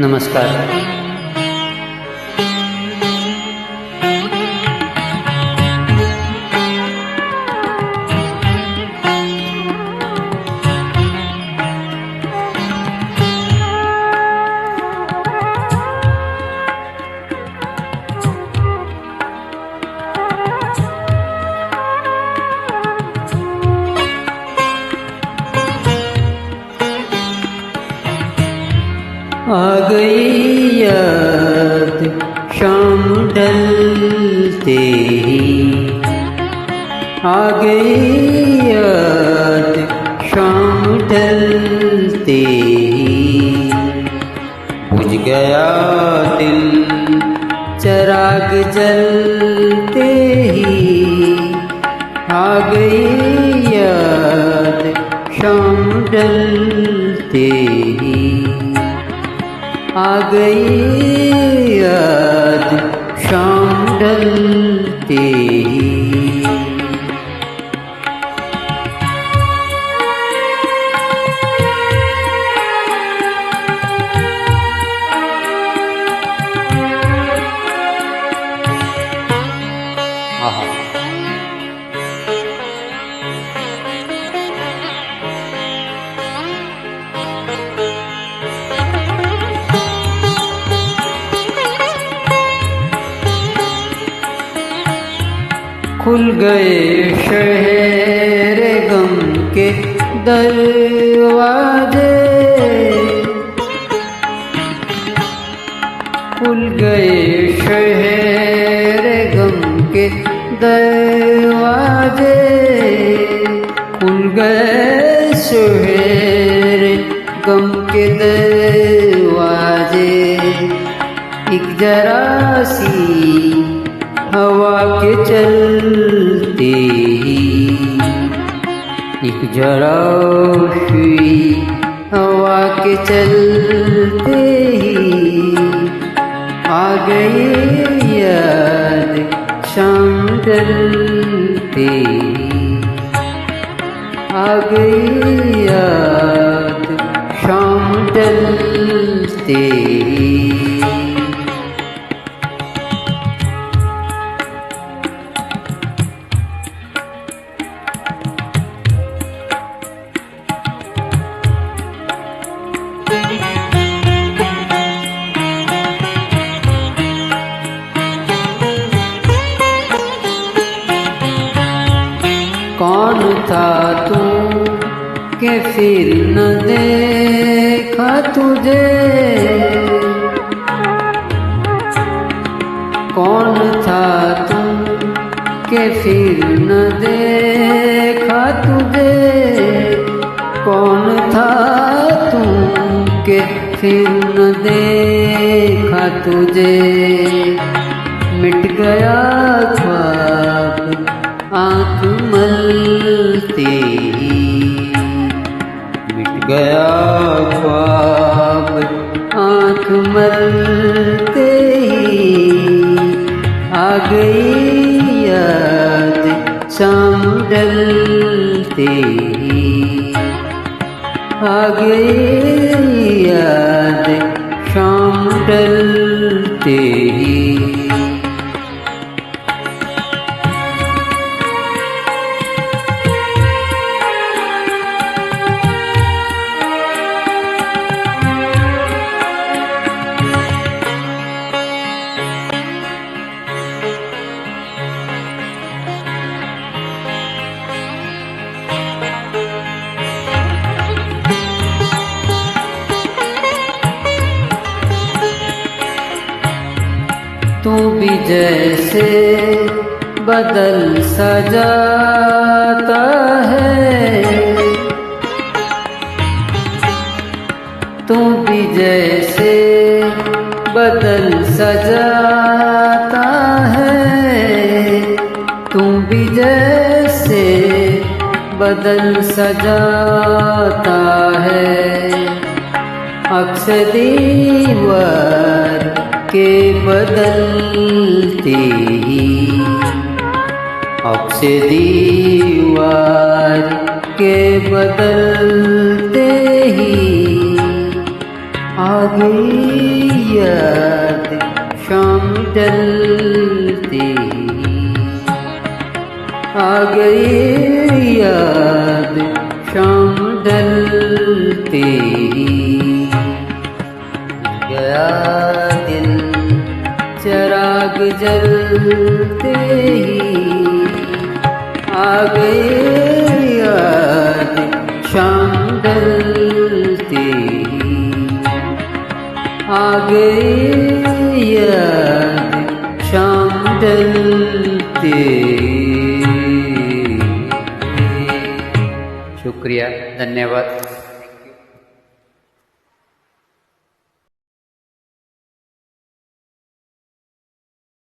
नमस्कार। आ गई याद शाम ढलते ही, आ गई याद शाम ढलते ही, बुझ गया दिल चिराग जलते ही, आ गई याद शाम ढलते ही, आ गई याद शाम ढलते ही। खुल गए शहर गम के दरवाजे, खुल गए शहर गम के दरवाजे, खुल गए शहर गम के दरवाजे, एक जरा सी हवा के चलते ही, एक जरा सी हवा के चलते ही, आ गई याद शाम ढलते ही, आ गई याद शाम ढलते ही। कौन था तू कि फिर न देखा तुझे, कौन था तू कि फिर न देखा तुझे, कौन था तू कि फिर न देखा तुझे, मिट गया ख्वाब आँख मलते ही, मिट गया ख्वाब आँख मलते ही, आ गई याद शाम ढलते ही, आ गई याद शाम ढलते ही। तू भी जैसे बदल सा जाता है, तू भी जैसे बदल सा जाता है, तू भी जैसे बदल सा जाता है, अक्स दीवार के बदलते ही, अक्स दीवार के बदलते ही, आ आ गई याद शाम ढलते आ गई याद शाम ढलते गया दिल चिराग जलते ही आ गई याद शाम ढलते आ गई याद शाम ढलते। शुक्रिया, धन्यवाद।